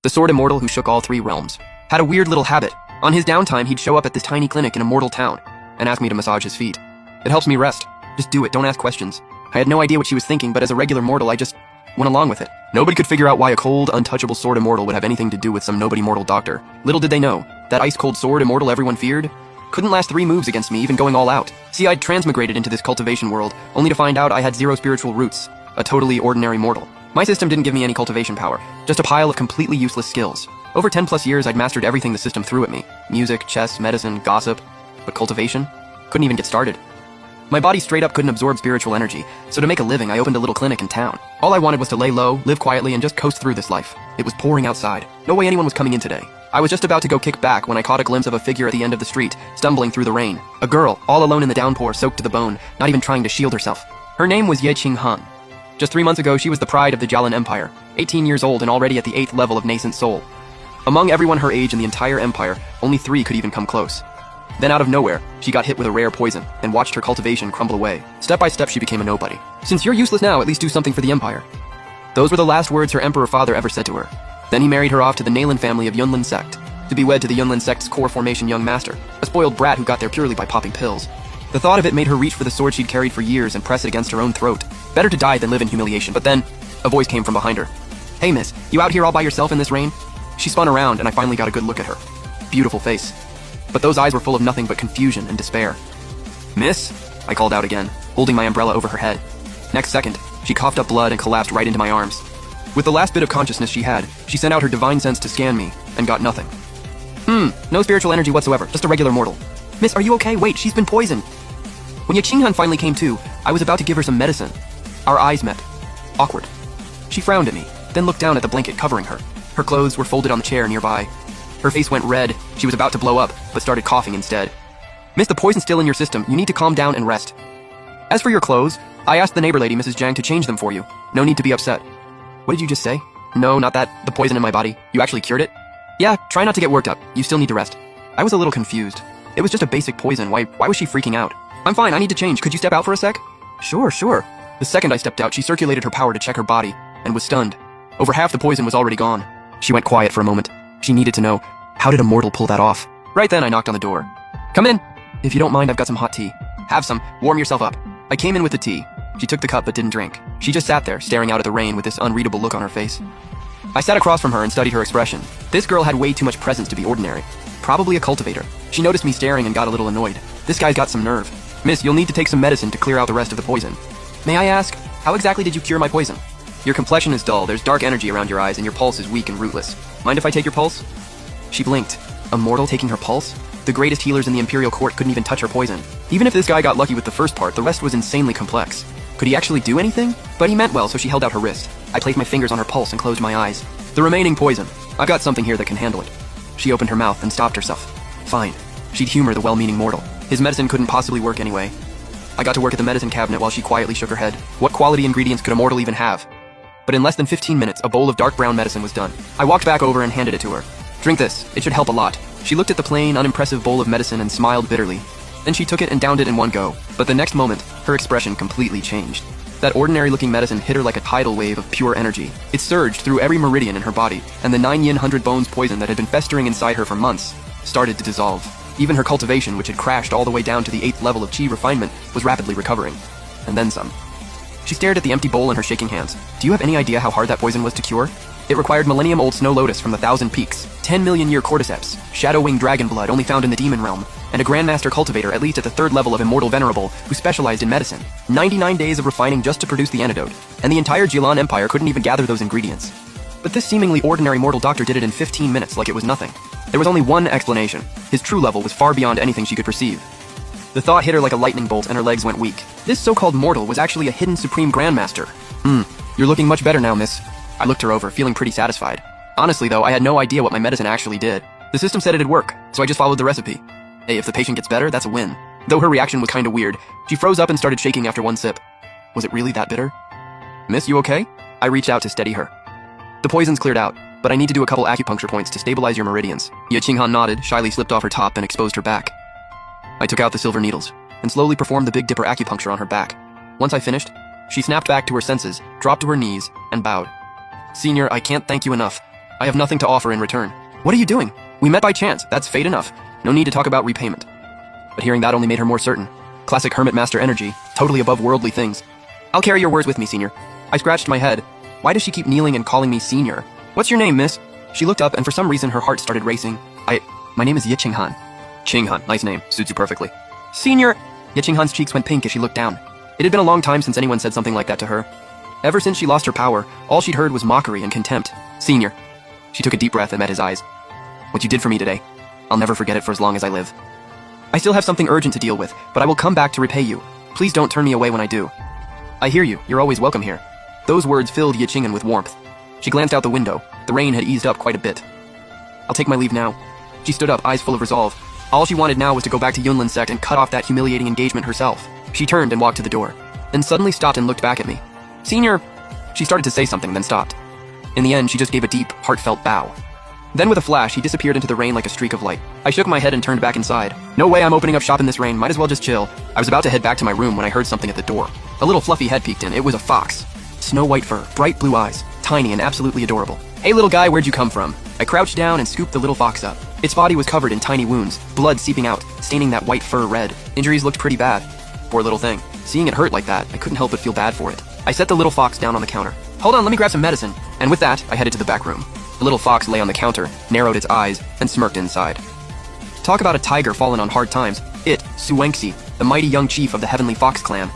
the sword immortal who shook all three realms. Had a weird little habit. On his downtime, he'd show up at this tiny clinic in a mortal town and ask me to massage his feet. It helps me rest. Just do it, don't ask questions. I had no idea what she was thinking, but as a regular mortal, I just went along with it. Nobody could figure out why a cold, untouchable sword immortal would have anything to do with some nobody mortal doctor. Little did they know, that ice-cold sword immortal everyone feared couldn't last 3 moves against me, even going all out. See, I'd transmigrated into this cultivation world, only to find out I had 0 spiritual roots, a totally ordinary mortal. My system didn't give me any cultivation power, just a pile of completely useless skills. Over 10+ years, I'd mastered everything the system threw at me. Music, chess, medicine, gossip. But cultivation? Couldn't even get started. My body straight up couldn't absorb spiritual energy, so to make a living, I opened a little clinic in town. All I wanted was to lay low, live quietly, and just coast through this life. It was pouring outside. No way anyone was coming in today. I was just about to go kick back when I caught a glimpse of a figure at the end of the street, stumbling through the rain. A girl, all alone in the downpour, soaked to the bone, not even trying to shield herself. Her name was Ye Qinghan. Just 3 months ago, she was the pride of the Jialan Empire, 18 years old and already at the 8th level of nascent soul. Among everyone her age in the entire empire, only 3 could even come close. Then out of nowhere, she got hit with a rare poison and watched her cultivation crumble away. Step by step, she became a nobody. Since you're useless now, at least do something for the empire. Those were the last words her emperor father ever said to her. Then he married her off to the Nalan family of Yunlin sect, to be wed to the Yunlin sect's core formation young master, a spoiled brat who got there purely by popping pills. The thought of it made her reach for the sword she'd carried for years and press it against her own throat. Better to die than live in humiliation. But then, a voice came from behind her. "Hey miss, you out here all by yourself in this rain?" She spun around and I finally got a good look at her. Beautiful face. But those eyes were full of nothing but confusion and despair. "Miss?" I called out again, holding my umbrella over her head. Next second, she coughed up blood and collapsed right into my arms. With the last bit of consciousness she had, she sent out her divine sense to scan me, and got nothing. No spiritual energy whatsoever, just a regular mortal. "Miss, are you okay? Wait, she's been poisoned." When Ye Qinghan finally came to, I was about to give her some medicine. Our eyes met. Awkward. She frowned at me, then looked down at the blanket covering her. Her clothes were folded on the chair nearby. Her face went red. She was about to blow up, but started coughing instead. "Miss, the poison's still in your system. You need to calm down and rest. As for your clothes, I asked the neighbor lady, Mrs. Jiang, to change them for you. No need to be upset." "What did you just say?" "No, not that. The poison in my body. You actually cured it?" "Yeah, try not to get worked up. You still need to rest." I was a little confused. It was just a basic poison. Why was she freaking out? "I'm fine, I need to change. Could you step out for a sec?" Sure. The second I stepped out, she circulated her power to check her body, and was stunned. Over half the poison was already gone. She went quiet for a moment. She needed to know, how did a mortal pull that off? Right then, I knocked on the door. "Come in. If you don't mind, I've got some hot tea." "Have some. Warm yourself up." I came in with the tea. She took the cup but didn't drink. She just sat there, staring out at the rain with this unreadable look on her face. I sat across from her and studied her expression. This girl had way too much presence to be ordinary. Probably a cultivator. She noticed me staring and got a little annoyed. This guy's got some nerve. "Miss, you'll need to take some medicine to clear out the rest of the poison." "May I ask, how exactly did you cure my poison?" "Your complexion is dull, there's dark energy around your eyes, and your pulse is weak and rootless. Mind if I take your pulse?" She blinked. A mortal taking her pulse? The greatest healers in the Imperial Court couldn't even touch her poison. Even if this guy got lucky with the first part, the rest was insanely complex. Could he actually do anything? But he meant well, so she held out her wrist. I placed my fingers on her pulse and closed my eyes. "The remaining poison. I've got something here that can handle it." She opened her mouth and stopped herself. Fine. She'd humor the well-meaning mortal. His medicine couldn't possibly work anyway. I got to work at the medicine cabinet while she quietly shook her head. What quality ingredients could a mortal even have? But in less than 15 minutes, a bowl of dark brown medicine was done. I walked back over and handed it to her. "Drink this. It should help a lot." She looked at the plain, unimpressive bowl of medicine and smiled bitterly. Then she took it and downed it in one go. But the next moment, her expression completely changed. That ordinary-looking medicine hit her like a tidal wave of pure energy. It surged through every meridian in her body, and the 9 yin 100 bones poison that had been festering inside her for months started to dissolve. Even her cultivation, which had crashed all the way down to the 8th level of chi refinement, was rapidly recovering. And then some. She stared at the empty bowl in her shaking hands. "Do you have any idea how hard that poison was to cure? It required millennium-old snow lotus from the 1,000 Peaks, 10 million-year cordyceps, shadow-winged dragon blood only found in the demon realm, and a grandmaster cultivator at least at the 3rd level of immortal venerable who specialized in medicine. 99 days of refining just to produce the antidote, and the entire Jialan Empire couldn't even gather those ingredients. But this seemingly ordinary mortal doctor did it in 15 minutes like it was nothing. There was only one explanation. His true level was far beyond anything she could perceive. The thought hit her like a lightning bolt and her legs went weak. This so-called mortal was actually a hidden supreme grandmaster. You're looking much better now, miss." I looked her over, feeling pretty satisfied. Honestly though, I had no idea what my medicine actually did. The system said it'd work, so I just followed the recipe. Hey, if the patient gets better, that's a win. Though her reaction was kinda weird. She froze up and started shaking after one sip. Was it really that bitter? "Miss, you okay?" I reached out to steady her. "The poison's cleared out, but I need to do a couple acupuncture points to stabilize your meridians." Ye Qinghan nodded, shyly slipped off her top and exposed her back. I took out the silver needles, and slowly performed the Big Dipper acupuncture on her back. Once I finished, she snapped back to her senses, dropped to her knees, and bowed. "Senior, I can't thank you enough. I have nothing to offer in return. What are you doing? We met by chance. That's fate enough. No need to talk about repayment. But hearing that only made her more certain. Classic hermit master energy, totally above worldly things. I'll carry your words with me, senior. I scratched my head. Why does she keep kneeling and calling me senior? What's your name, miss? She looked up and for some reason her heart started racing. My name is Ye Qinghan. Qinghan, nice name, suits you perfectly. Senior! Ye Qinghan's cheeks went pink as she looked down. It had been a long time since anyone said something like that to her. Ever since she lost her power, all she'd heard was mockery and contempt. Senior. She took a deep breath and met his eyes. What you did for me today, I'll never forget it for as long as I live. I still have something urgent to deal with, but I will come back to repay you. Please don't turn me away when I do. I hear you, you're always welcome here. Those words filled Ye Qinghan with warmth. She glanced out the window. The rain had eased up quite a bit. I'll take my leave now. She stood up, eyes full of resolve. All she wanted now was to go back to Yunlin sect and cut off that humiliating engagement herself. She turned and walked to the door, then suddenly stopped and looked back at me. Senior! She started to say something, then stopped. In the end, she just gave a deep, heartfelt bow. Then with a flash, he disappeared into the rain like a streak of light. I shook my head and turned back inside. No way I'm opening up shop in this rain, might as well just chill. I was about to head back to my room when I heard something at the door. A little fluffy head peeked in. It was a fox. Snow white fur, bright blue eyes, tiny and absolutely adorable. Hey little guy, where'd you come from? I crouched down and scooped the little fox up. Its body was covered in tiny wounds, blood seeping out, staining that white fur red. Injuries looked pretty bad. Poor little thing. Seeing it hurt like that, I couldn't help but feel bad for it. I set the little fox down on the counter. Hold on, let me grab some medicine. And with that, I headed to the back room. The little fox lay on the counter, narrowed its eyes, and smirked inside. Talk about a tiger fallen on hard times. It, Suengxi, the mighty young chief of the Heavenly Fox clan.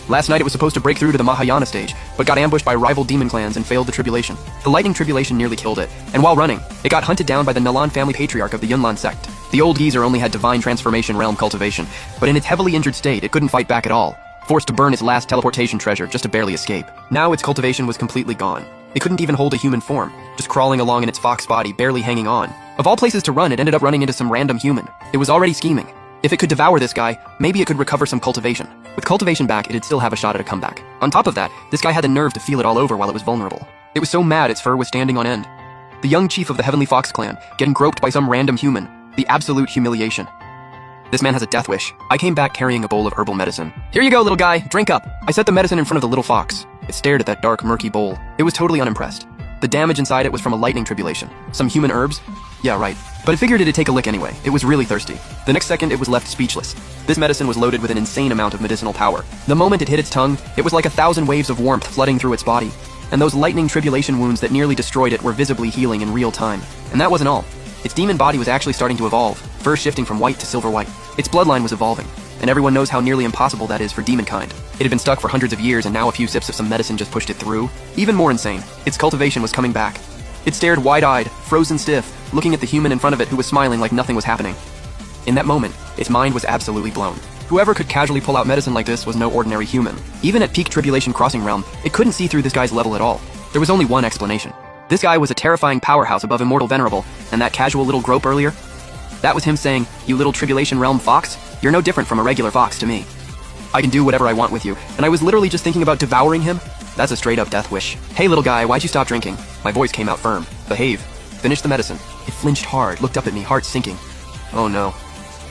Last night it was supposed to break through to the Mahayana stage, but got ambushed by rival demon clans and failed the tribulation. The lightning tribulation nearly killed it, and while running, it got hunted down by the Nalan family patriarch of the Yunlan sect. The old geezer only had divine transformation realm cultivation, but in its heavily injured state, it couldn't fight back at all, forced to burn its last teleportation treasure just to barely escape. Now its cultivation was completely gone. It couldn't even hold a human form, just crawling along in its fox body, barely hanging on. Of all places to run, it ended up running into some random human. It was already scheming. If it could devour this guy, maybe it could recover some cultivation. With cultivation back, it'd still have a shot at a comeback. On top of that, this guy had the nerve to feel it all over while it was vulnerable. It was so mad its fur was standing on end. The young chief of the Heavenly Fox clan, getting groped by some random human. The absolute humiliation. This man has a death wish. I came back carrying a bowl of herbal medicine. Here you go, little guy, drink up. I set the medicine in front of the little fox. It stared at that dark, murky bowl. It was totally unimpressed. The damage inside it was from a lightning tribulation. Some human herbs? Yeah, right. But it figured it'd take a lick anyway. It was really thirsty. The next second, it was left speechless. This medicine was loaded with an insane amount of medicinal power. The moment it hit its tongue, it was like 1,000 waves of warmth flooding through its body. And those lightning tribulation wounds that nearly destroyed it were visibly healing in real time. And that wasn't all. Its demon body was actually starting to evolve, fur shifting from white to silver white. Its bloodline was evolving, and everyone knows how nearly impossible that is for demon kind. It had been stuck for hundreds of years, and now a few sips of some medicine just pushed it through. Even more insane, its cultivation was coming back. It stared wide-eyed, frozen stiff, looking at the human in front of it who was smiling like nothing was happening. In that moment, its mind was absolutely blown. Whoever could casually pull out medicine like this was no ordinary human. Even at peak tribulation crossing realm, it couldn't see through this guy's level at all. There was only one explanation. This guy was a terrifying powerhouse above Immortal Venerable, and that casual little grope earlier? That was him saying, "You little tribulation realm fox, you're no different from a regular fox to me. I can do whatever I want with you," and I was literally just thinking about devouring him? That's a straight up death wish. Hey little guy, why'd you stop drinking? My voice came out firm. Behave. Finish the medicine. It flinched hard, looked up at me, heart sinking. Oh no.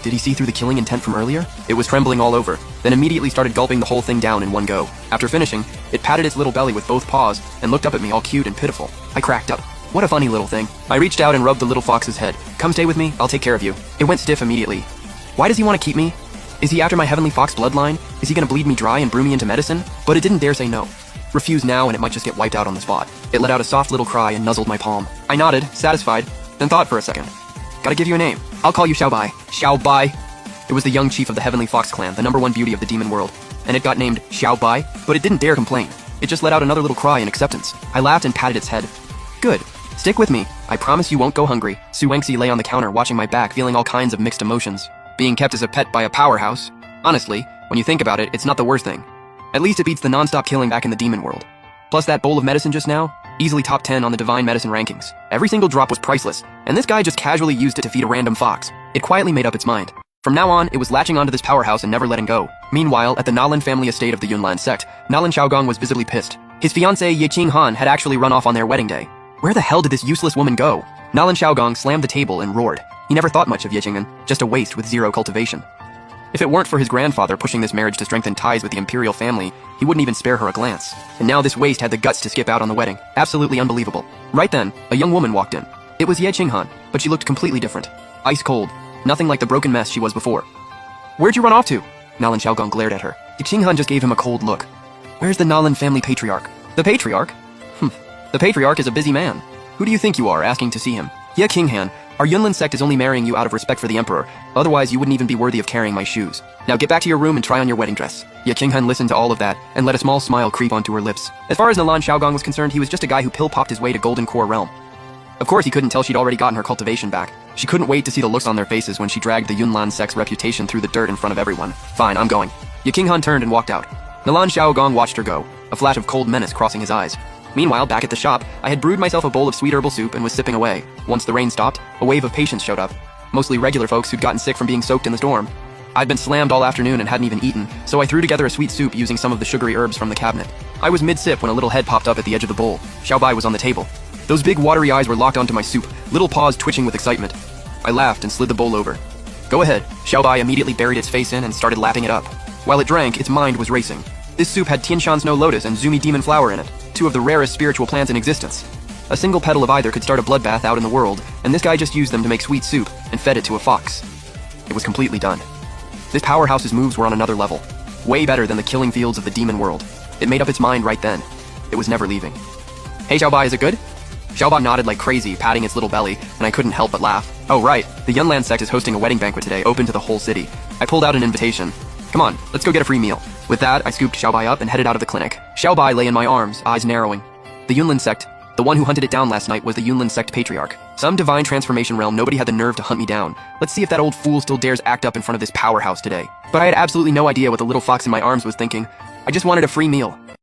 Did he see through the killing intent from earlier? It was trembling all over, then immediately started gulping the whole thing down in one go. After finishing, it patted its little belly with both paws and looked up at me all cute and pitiful. I cracked up. What a funny little thing. I reached out and rubbed the little fox's head. Come stay with me, I'll take care of you. It went stiff immediately. Why does he want to keep me? Is he after my Heavenly Fox bloodline? Is he gonna bleed me dry and brew me into medicine? But it didn't dare say no. Refuse now and it might just get wiped out on the spot. It let out a soft little cry and nuzzled my palm. I nodded, satisfied, then thought for a second. Gotta give you a name. I'll call you Xiaobai. Xiaobai. It was the young chief of the Heavenly Fox clan, the #1 beauty of the demon world. And it got named Xiaobai, but it didn't dare complain. It just let out another little cry in acceptance. I laughed and patted its head. Good. Stick with me. I promise you won't go hungry. Suengxi lay on the counter watching my back, feeling all kinds of mixed emotions. Being kept as a pet by a powerhouse. Honestly, when you think about it, it's not the worst thing. At least it beats the non-stop killing back in the demon world. Plus that bowl of medicine just now, easily top 10 on the divine medicine rankings. Every single drop was priceless, and this guy just casually used it to feed a random fox. It quietly made up its mind. From now on, it was latching onto this powerhouse and never letting go. Meanwhile, at the Nalan family estate of the Yunlan sect, Nalan Xiaogong was visibly pissed. His fiancée Ye Qinghan had actually run off on their wedding day. Where the hell did this useless woman go? Nalan Xiaogong slammed the table and roared. He never thought much of Ye Qinghan, just a waste with zero cultivation. If it weren't for his grandfather pushing this marriage to strengthen ties with the imperial family, he wouldn't even spare her a glance. And now this waste had the guts to skip out on the wedding. Absolutely unbelievable. Right then, a young woman walked in. It was Ye Qinghan, but she looked completely different. Ice cold. Nothing like the broken mess she was before. Where'd you run off to? Nalan Xiaogong glared at her. Ye Qinghan just gave him a cold look. Where's the Nalan family patriarch? The patriarch? The patriarch is a busy man. Who do you think you are, asking to see him? Ye Qinghan, our Yunlin sect is only marrying you out of respect for the emperor. Otherwise, you wouldn't even be worthy of carrying my shoes. Now get back to your room and try on your wedding dress. Ye Qinghan listened to all of that and let a small smile creep onto her lips. As far as Nalan Xiaogong was concerned, he was just a guy who pill-popped his way to Golden Core Realm. Of course, he couldn't tell she'd already gotten her cultivation back. She couldn't wait to see the looks on their faces when she dragged the Yunlan sect's reputation through the dirt in front of everyone. Fine, I'm going. Ye Qinghan turned and walked out. Nalan Xiaogong watched her go, a flash of cold menace crossing his eyes. Meanwhile, back at the shop, I had brewed myself a bowl of sweet herbal soup and was sipping away. Once the rain stopped, a wave of patients showed up. Mostly regular folks who'd gotten sick from being soaked in the storm. I'd been slammed all afternoon and hadn't even eaten, so I threw together a sweet soup using some of the sugary herbs from the cabinet. I was mid-sip when a little head popped up at the edge of the bowl. Xiaobai was on the table. Those big watery eyes were locked onto my soup, little paws twitching with excitement. I laughed and slid the bowl over. Go ahead. Xiaobai immediately buried its face in and started lapping it up. While it drank, its mind was racing. This soup had Tianshan Snow Lotus and Zumi Demon Flower in it, two of the rarest spiritual plants in existence. A single petal of either could start a bloodbath out in the world, and this guy just used them to make sweet soup and fed it to a fox. It was completely done. This powerhouse's moves were on another level. Way better than the killing fields of the demon world. It made up its mind right then. It was never leaving. Hey Xiaobai, is it good? Xiaobai nodded like crazy, patting its little belly, and I couldn't help but laugh. Oh right, the Yunlan sect is hosting a wedding banquet today, open to the whole city. I pulled out an invitation. Come on, let's go get a free meal. With that, I scooped Xiaobai up and headed out of the clinic. Xiaobai lay in my arms, eyes narrowing. The Yunlin sect, the one who hunted it down last night, was the Yunlin sect patriarch. Some divine transformation realm nobody had the nerve to hunt me down. Let's see if that old fool still dares act up in front of this powerhouse today. But I had absolutely no idea what the little fox in my arms was thinking. I just wanted a free meal.